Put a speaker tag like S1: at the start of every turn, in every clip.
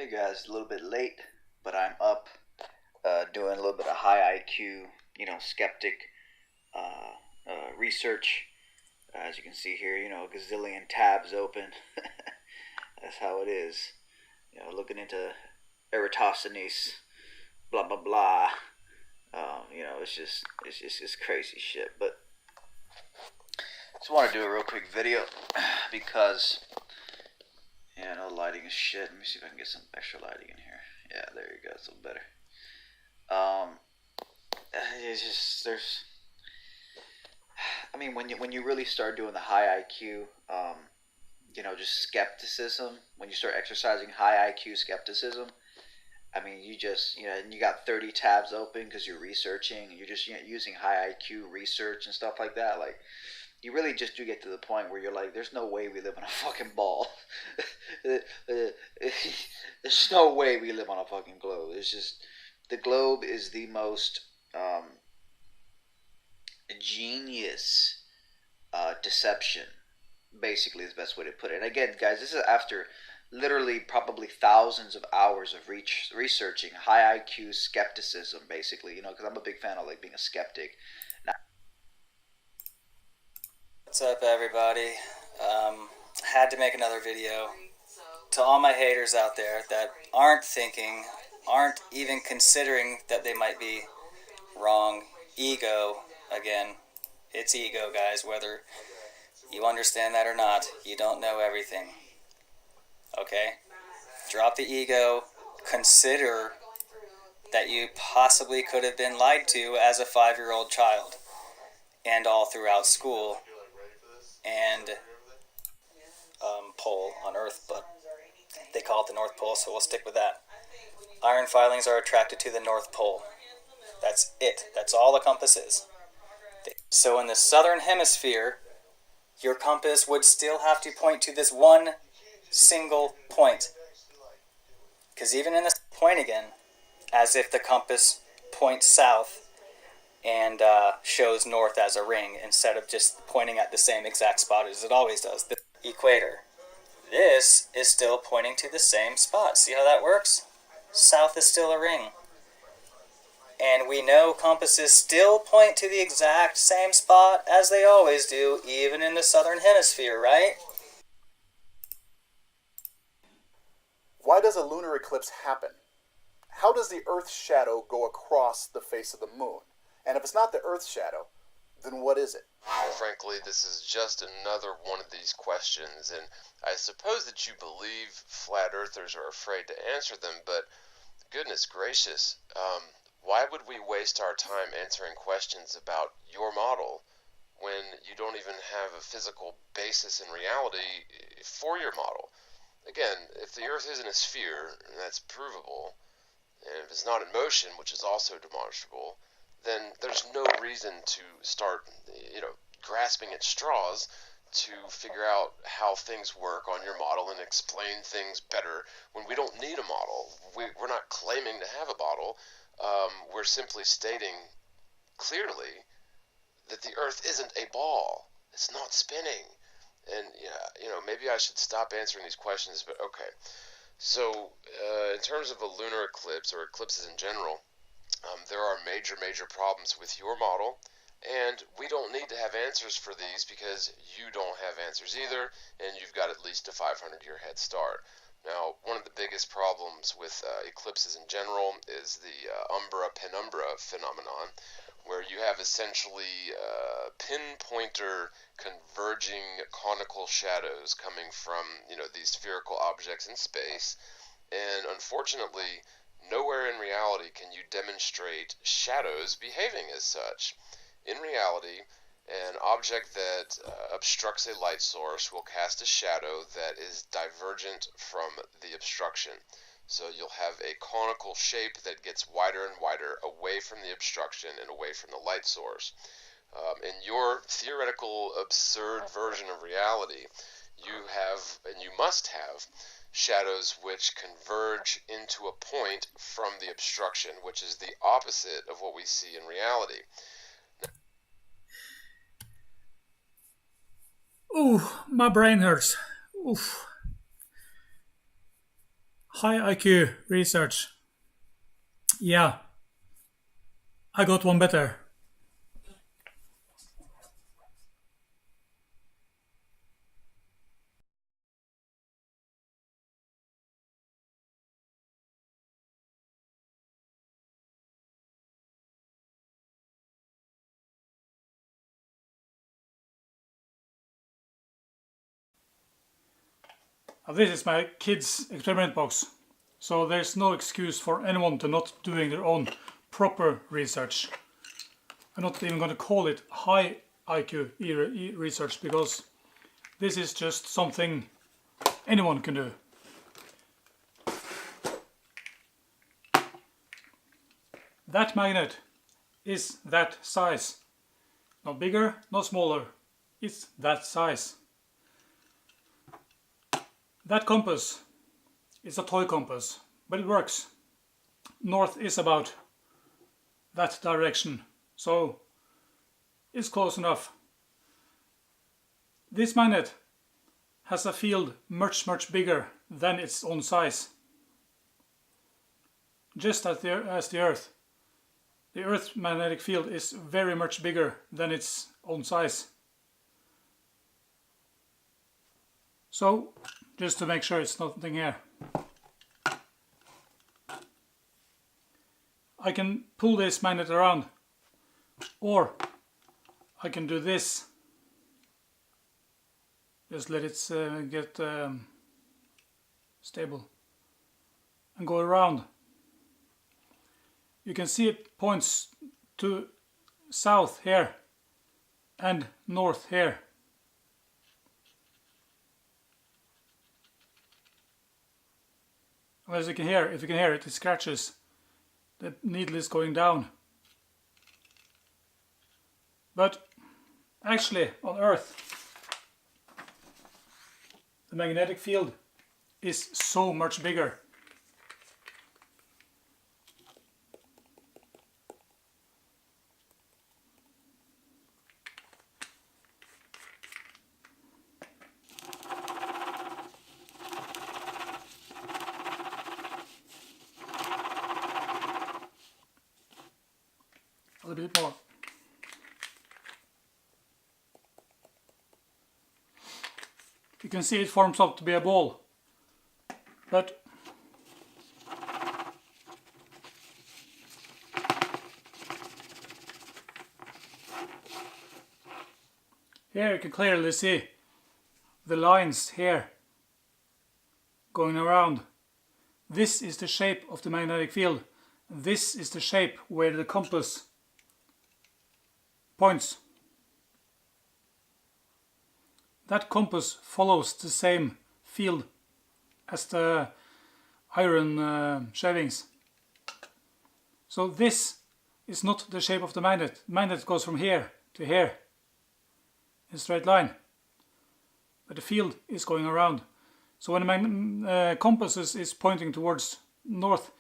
S1: Hey guys, a little bit late, but I'm up doing a little bit of high IQ, skeptic research. As you can see here, a gazillion tabs open. That's how it is. Looking into Eratosthenes, blah blah blah. It's crazy shit. But just want to do a real quick video because no lighting is shit. Let me see if I can get some extra lighting in here. Yeah, there you go. It's a little better. It's just when you really start doing the high IQ, just skepticism. When you start exercising high IQ skepticism, and you got 30 tabs open because you're researching and you're just using high IQ research and stuff like that. Like, you really just do get to the point where you're like, there's no way we live on a fucking ball. There's no way we live on a fucking globe. It's just, the globe is the most genius deception, basically, is the best way to put it. And again, guys, this is after literally probably thousands of hours of researching high IQ skepticism, basically, because I'm a big fan of like being a skeptic.
S2: What's up, everybody? Had to make another video to all my haters out there that aren't thinking, aren't even considering that they might be wrong. Ego, again, it's ego, guys. Whether you understand that or not, you don't know everything. Okay? Drop the ego. Consider that you possibly could have been lied to as a 5-year-old child and all throughout school and pole on Earth, but they call it the North Pole, so we'll stick with that. Iron filings are attracted to the North Pole. That's it. That's all the compass is. So in the southern hemisphere, your compass would still have to point to this one single point. Because even in this point again, as if the compass points south and shows north as a ring instead of just pointing at the same exact spot as it always does, the equator. This is still pointing to the same spot. See how that works? South is still a ring. And we know compasses still point to the exact same spot as they always do, even in the southern hemisphere, right?
S3: Why does a lunar eclipse happen? How does the Earth's shadow go across the face of the moon? And if it's not the Earth's shadow, then what is it?
S4: Frankly, this is just another one of these questions, and I suppose that you believe flat earthers are afraid to answer them, but goodness gracious, why would we waste our time answering questions about your model when you don't even have a physical basis in reality for your model? Again, if the Earth isn't a sphere, and that's provable, and if it's not in motion, which is also demonstrable, then there's no reason to start, grasping at straws to figure out how things work on your model and explain things better when we don't need a model. We're not claiming to have a model. We're simply stating clearly that the Earth isn't a ball. It's not spinning. And, maybe I should stop answering these questions, but okay. So, in terms of a lunar eclipse, or eclipses in general, there are major problems with your model, and we don't need to have answers for these because you don't have answers either, and you've got at least a 500-year head start. Now, one of the biggest problems with eclipses in general is the umbra-penumbra phenomenon, where you have essentially pinpointer converging conical shadows coming from, these spherical objects in space, and unfortunately, nowhere in reality can you demonstrate shadows behaving as such. In reality, an object that obstructs a light source will cast a shadow that is divergent from the obstruction. So you'll have a conical shape that gets wider and wider away from the obstruction and away from the light source. In your theoretical absurd version of reality, you have, and you must have, shadows which converge into a point from the obstruction, which is the opposite of what we see in reality.
S5: Ooh, my brain hurts. Oof. High IQ research. Yeah, I got one better. Now this is my kids' experiment box, so there's no excuse for anyone to not doing their own proper research. I'm not even going to call it high IQ research because this is just something anyone can do. That magnet is that size. Not bigger, not smaller. It's that size. That compass is a toy compass, but it works. North is about that direction, so it's close enough. This magnet has a field much bigger than its own size. Just as the Earth. The Earth's magnetic field is very much bigger than its own size. So, just to make sure it's nothing here, I can pull this magnet around, or I can do this. Just let it get stable and go around. You can see it points to south here and north here. As you can hear, if you can hear it, it scratches. The needle is going down. But actually on Earth, the magnetic field is so much bigger. A little bit more. You can see it forms up to be a ball, but here you can clearly see the lines here going around. This is the shape of the magnetic field. This is the shape where the compass points. That compass follows the same field as the iron shavings. So this is not the shape of the magnet. The magnet goes from here to here in a straight line, but the field is going around. So when the compass is pointing towards north,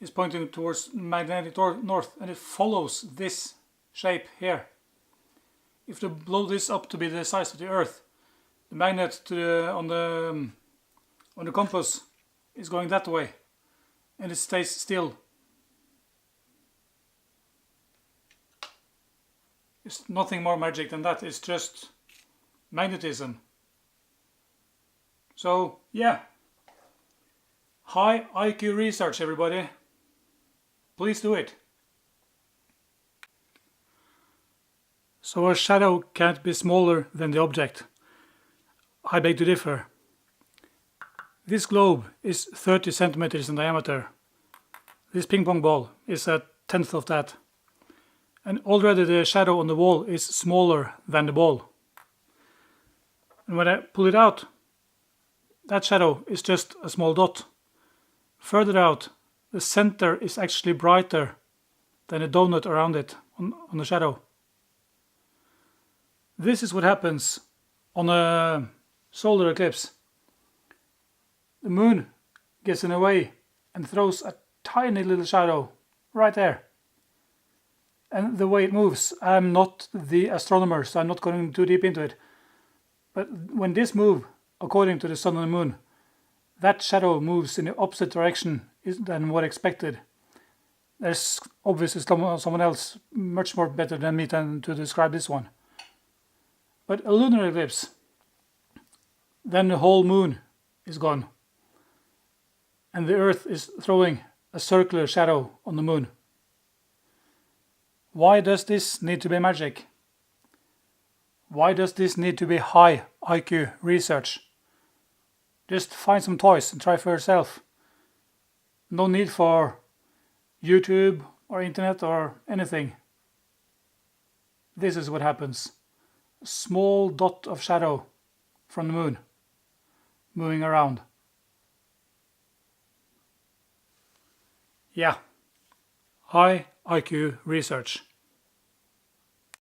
S5: is pointing towards magnetic north, and it follows this shape here. If you blow this up to be the size of the Earth, the magnet on the compass is going that way, and it stays still. It's nothing more magic than that. It's just magnetism. So yeah, high IQ research, everybody. Please do it. So a shadow can't be smaller than the object. I beg to differ. This globe is 30 centimeters in diameter. This ping pong ball is a tenth of that. And already the shadow on the wall is smaller than the ball. And when I pull it out, that shadow is just a small dot. Further out, the center is actually brighter than a donut around it on the shadow. This is what happens on a solar eclipse. The moon gets in the way and throws a tiny little shadow right there. And the way it moves, I'm not the astronomer, so I'm not going too deep into it. But when this moves according to the sun and the moon, that shadow moves in the opposite direction than what expected. There's obviously someone else much more better than me to describe this one. But a lunar eclipse, then the whole moon is gone. And the Earth is throwing a circular shadow on the moon. Why does this need to be magic? Why does this need to be high IQ research? Just find some toys and try for yourself. No need for YouTube or internet or anything. This is what happens. A small dot of shadow from the moon moving around. Yeah, high IQ research.